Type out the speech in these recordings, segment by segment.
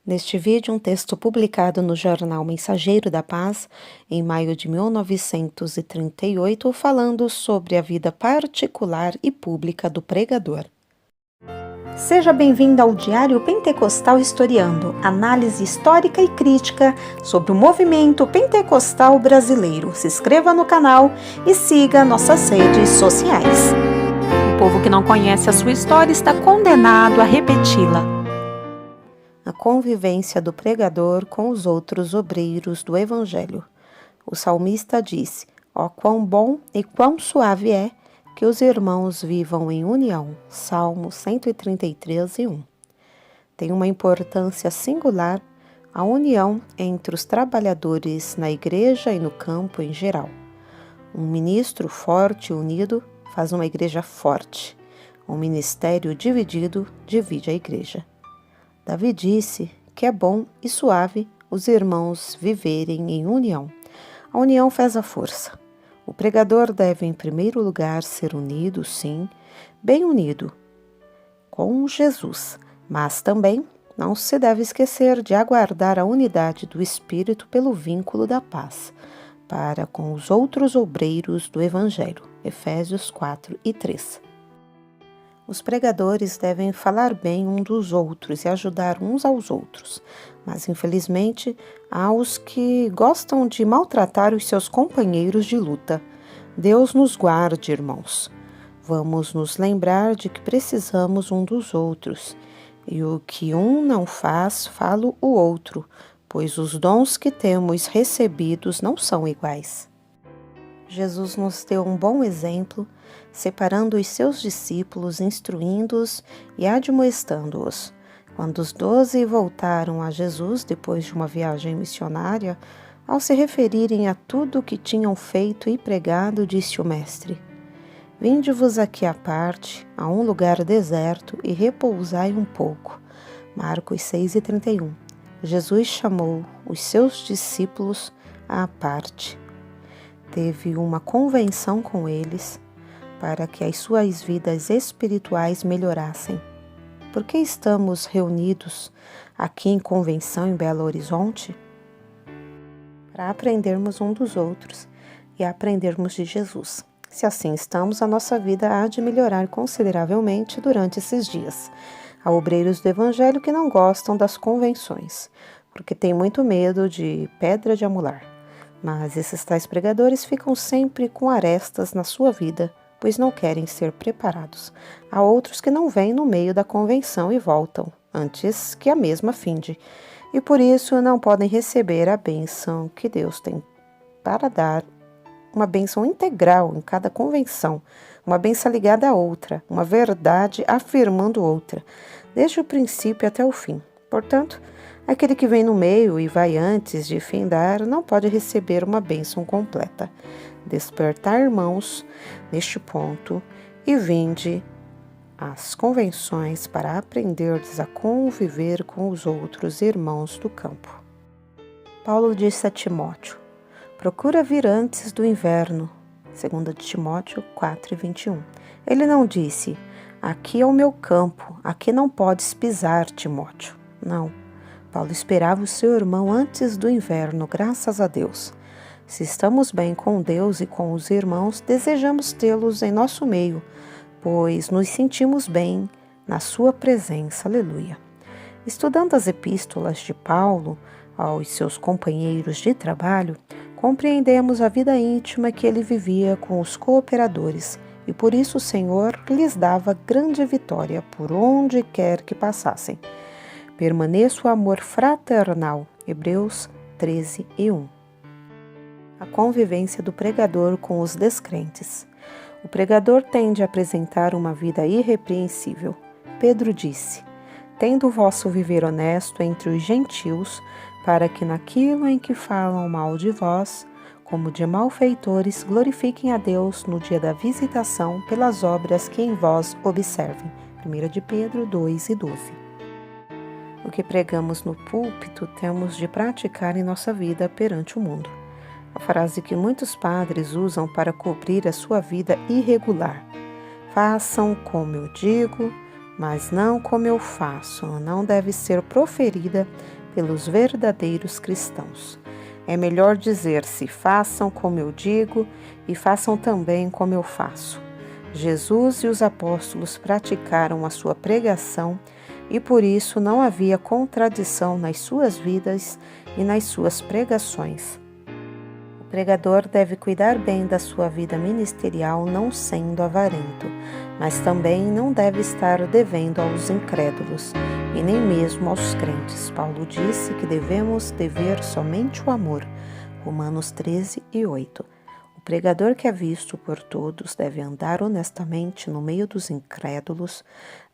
Neste vídeo, um texto publicado no jornal Mensageiro da Paz, em maio de 1938, falando sobre a vida particular e pública do pregador. Seja bem-vindo ao Diário Pentecostal Historiando, análise histórica e crítica sobre o movimento pentecostal brasileiro. Se inscreva no canal e siga nossas redes sociais. O povo que não conhece a sua história está condenado a repeti-la. A convivência do pregador com os outros obreiros do Evangelho. O salmista disse: ó, quão bom e quão suave é que os irmãos vivam em união. Salmo 133, 1. Tem uma importância singular a união entre os trabalhadores na igreja e no campo em geral. Um ministro forte e unido faz uma igreja forte. Um ministério dividido divide a igreja. Davi disse que é bom e suave os irmãos viverem em união. A união faz a força. O pregador deve, em primeiro lugar, ser unido, sim, bem unido com Jesus, mas também não se deve esquecer de aguardar a unidade do Espírito pelo vínculo da paz para com os outros obreiros do Evangelho. Efésios 4 e 3. Os pregadores devem falar bem uns dos outros e ajudar uns aos outros, mas infelizmente há os que gostam de maltratar os seus companheiros de luta. Deus nos guarde, irmãos. Vamos nos lembrar de que precisamos um dos outros, e o que um não faz, fala o outro, pois os dons que temos recebidos não são iguais. Jesus nos deu um bom exemplo, separando os seus discípulos, instruindo-os e admoestando-os. Quando os 12 voltaram a Jesus depois de uma viagem missionária, ao se referirem a tudo o que tinham feito e pregado, disse o Mestre: vinde-vos aqui à parte, a um lugar deserto, e repousai um pouco. Marcos 6:31. Jesus chamou os seus discípulos à parte. Teve uma convenção com eles para que as suas vidas espirituais melhorassem. Por que estamos reunidos aqui em convenção em Belo Horizonte? Para aprendermos um dos outros e aprendermos de Jesus. Se assim estamos, a nossa vida há de melhorar consideravelmente durante esses dias. Há obreiros do Evangelho que não gostam das convenções, porque têm muito medo de pedra de amolar. Mas esses tais pregadores ficam sempre com arestas na sua vida, pois não querem ser preparados. Há outros que não vêm no meio da convenção e voltam, antes que a mesma finde, e por isso não podem receber a bênção que Deus tem para dar, uma bênção integral em cada convenção, uma bênção ligada a outra, uma verdade afirmando outra, desde o princípio até o fim. Portanto, aquele que vem no meio e vai antes de findar não pode receber uma bênção completa. Despertar, irmãos, neste ponto, e vinde às convenções para aprenderdes a conviver com os outros irmãos do campo. Paulo disse a Timóteo: procura vir antes do inverno. 2 Timóteo 4:21. Ele não disse: aqui é o meu campo, aqui não podes pisar, Timóteo. Não. Paulo esperava o seu irmão antes do inverno, graças a Deus. Se estamos bem com Deus e com os irmãos, desejamos tê-los em nosso meio, pois nos sentimos bem na sua presença. Aleluia. Estudando as epístolas de Paulo aos seus companheiros de trabalho, compreendemos a vida íntima que ele vivia com os cooperadores, e por isso o Senhor lhes dava grande vitória por onde quer que passassem. Permaneça o amor fraternal. Hebreus 13:1. A convivência do pregador com os descrentes. O pregador tende a apresentar uma vida irrepreensível. Pedro disse: tendo o vosso viver honesto entre os gentios, para que naquilo em que falam mal de vós, como de malfeitores, glorifiquem a Deus no dia da visitação pelas obras que em vós observem. 1 de Pedro 2:12. O que pregamos no púlpito temos de praticar em nossa vida perante o mundo. A frase que muitos padres usam para cobrir a sua vida irregular: façam como eu digo, mas não como eu faço, não deve ser proferida pelos verdadeiros cristãos. É melhor dizer-se: façam como eu digo e façam também como eu faço. Jesus e os apóstolos praticaram a sua pregação e por isso não havia contradição nas suas vidas e nas suas pregações. O pregador deve cuidar bem da sua vida ministerial, não sendo avarento, mas também não deve estar devendo aos incrédulos e nem mesmo aos crentes. Paulo disse que devemos dever somente o amor. Romanos 13:8. O pregador que é visto por todos deve andar honestamente no meio dos incrédulos,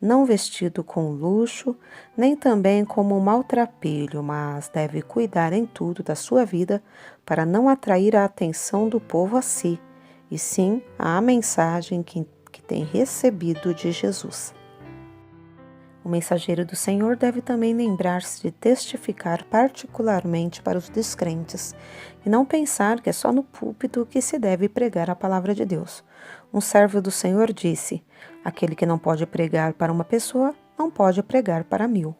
não vestido com luxo, nem também como um maltrapilho, mas deve cuidar em tudo da sua vida para não atrair a atenção do povo a si, e sim à mensagem que tem recebido de Jesus. O mensageiro do Senhor deve também lembrar-se de testificar particularmente para os descrentes e não pensar que é só no púlpito que se deve pregar a palavra de Deus. Um servo do Senhor disse: aquele que não pode pregar para uma pessoa, não pode pregar para 1000.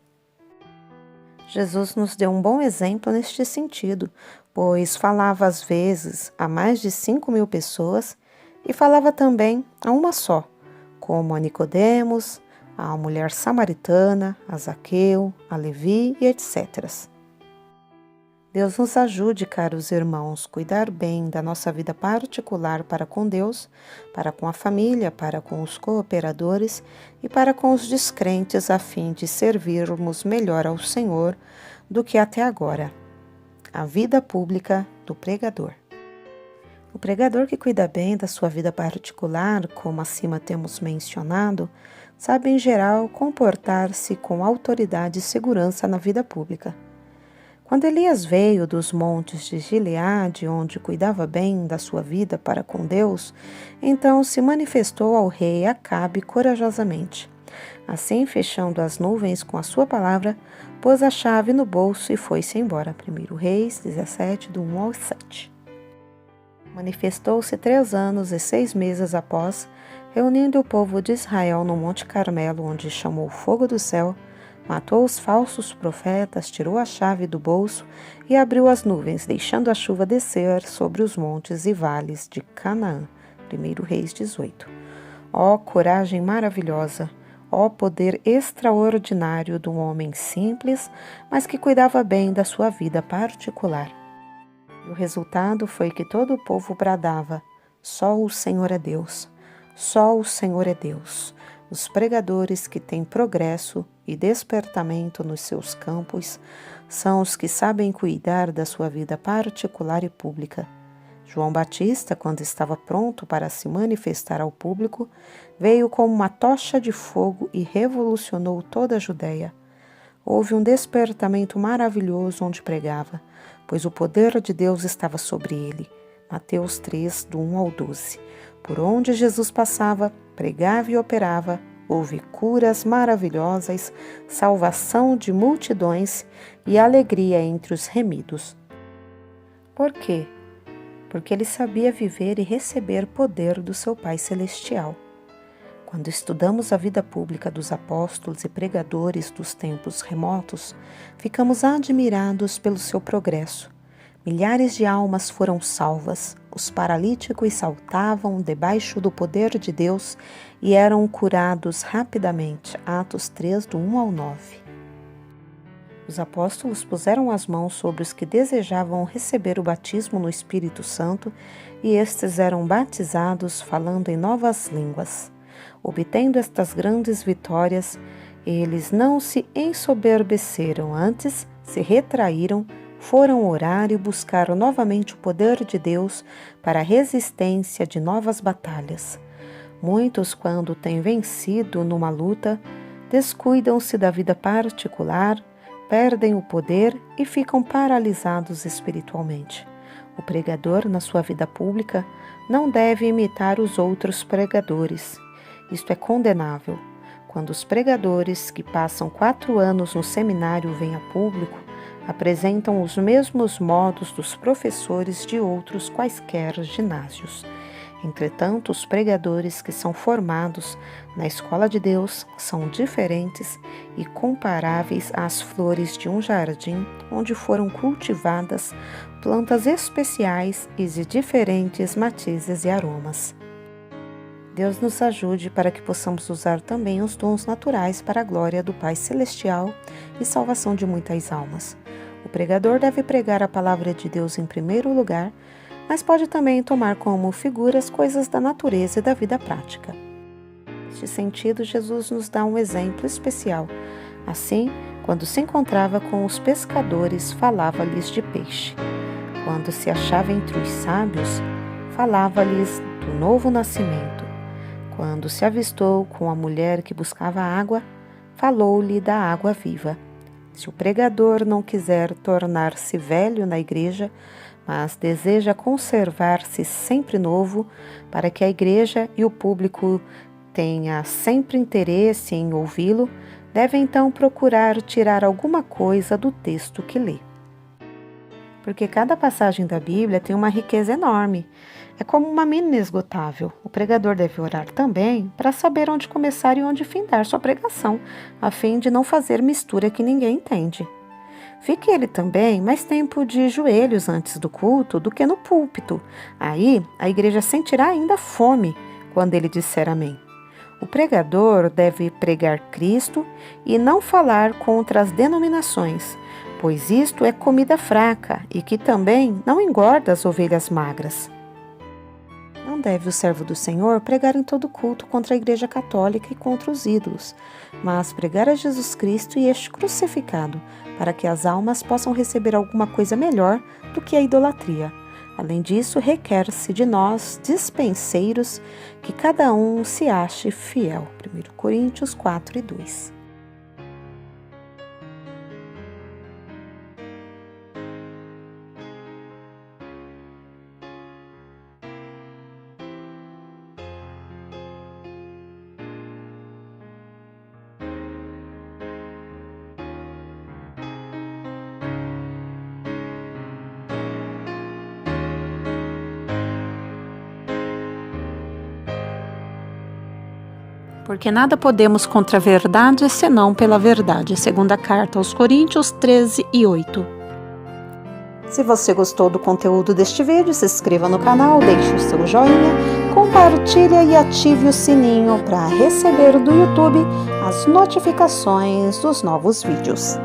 Jesus nos deu um bom exemplo neste sentido, pois falava às vezes a mais de 5.000 pessoas e falava também a uma só, como a Nicodemos, a mulher samaritana, a Zaqueu, a Levi e etc. Deus nos ajude, caros irmãos, cuidar bem da nossa vida particular para com Deus, para com a família, para com os cooperadores e para com os descrentes, a fim de servirmos melhor ao Senhor do que até agora. A vida pública do pregador. O pregador que cuida bem da sua vida particular, como acima temos mencionado, sabe em geral comportar-se com autoridade e segurança na vida pública. Quando Elias veio dos montes de Gileade, onde cuidava bem da sua vida para com Deus, então se manifestou ao rei Acabe corajosamente. Assim, fechando as nuvens com a sua palavra, pôs a chave no bolso e foi-se embora. 1 Reis 17, do 1 ao 7. Manifestou-se 3 anos e 6 meses após, reunindo o povo de Israel no Monte Carmelo, onde chamou o fogo do céu, matou os falsos profetas, tirou a chave do bolso e abriu as nuvens, deixando a chuva descer sobre os montes e vales de Canaã. 1 Reis 18. Ó coragem maravilhosa! Ó poder extraordinário de um homem simples, mas que cuidava bem da sua vida particular. E o resultado foi que todo o povo bradava: só o Senhor é Deus, só o Senhor é Deus. Os pregadores que têm progresso e despertamento nos seus campos são os que sabem cuidar da sua vida particular e pública. João Batista, quando estava pronto para se manifestar ao público, veio como uma tocha de fogo e revolucionou toda a Judéia. Houve um despertamento maravilhoso onde pregava, pois o poder de Deus estava sobre ele. Mateus 3, do 1 ao 12. Por onde Jesus passava, pregava e operava, houve curas maravilhosas, salvação de multidões e alegria entre os remidos. Por quê? Porque ele sabia viver e receber poder do seu Pai Celestial. Quando estudamos a vida pública dos apóstolos e pregadores dos tempos remotos, ficamos admirados pelo seu progresso. Milhares de almas foram salvas, os paralíticos saltavam debaixo do poder de Deus e eram curados rapidamente. Atos 3, do 1 ao 9. Os apóstolos puseram as mãos sobre os que desejavam receber o batismo no Espírito Santo e estes eram batizados falando em novas línguas. Obtendo estas grandes vitórias, eles não se ensoberbeceram, antes se retraíram, foram orar e buscaram novamente o poder de Deus para a resistência de novas batalhas. Muitos, quando têm vencido numa luta, descuidam-se da vida particular, perdem o poder e ficam paralisados espiritualmente. O pregador, na sua vida pública, não deve imitar os outros pregadores. Isto é condenável. Quando os pregadores que passam 4 anos no seminário vêm a público, apresentam os mesmos modos dos professores de outros quaisquer ginásios. Entretanto, os pregadores que são formados na escola de Deus são diferentes e comparáveis às flores de um jardim onde foram cultivadas plantas especiais e de diferentes matizes e aromas. Deus nos ajude para que possamos usar também os dons naturais para a glória do Pai Celestial e salvação de muitas almas. O pregador deve pregar a palavra de Deus em primeiro lugar, mas pode também tomar como figuras coisas da natureza e da vida prática. Neste sentido, Jesus nos dá um exemplo especial. Assim, quando se encontrava com os pescadores, falava-lhes de peixe. Quando se achava entre os sábios, falava-lhes do novo nascimento. Quando se avistou com a mulher que buscava água, falou-lhe da água viva. Se o pregador não quiser tornar-se velho na igreja, mas deseja conservar-se sempre novo, para que a igreja e o público tenha sempre interesse em ouvi-lo, deve então procurar tirar alguma coisa do texto que lê. Porque cada passagem da Bíblia tem uma riqueza enorme. É como uma mina inesgotável. O pregador deve orar também para saber onde começar e onde findar sua pregação, a fim de não fazer mistura que ninguém entende. Fique ele também mais tempo de joelhos antes do culto do que no púlpito. Aí a igreja sentirá ainda fome quando ele disser amém. O pregador deve pregar Cristo e não falar contra as denominações, pois isto é comida fraca e que também não engorda as ovelhas magras. Não deve o servo do Senhor pregar em todo culto contra a Igreja Católica e contra os ídolos, mas pregar a Jesus Cristo e este crucificado, para que as almas possam receber alguma coisa melhor do que a idolatria. Além disso, requer-se de nós, dispenseiros, que cada um se ache fiel. 1 Coríntios 4:2. Porque nada podemos contra a verdade, senão pela verdade. Segunda carta aos Coríntios 13:8. Se você gostou do conteúdo deste vídeo, se inscreva no canal, deixe o seu joinha, compartilhe e ative o sininho para receber do YouTube as notificações dos novos vídeos.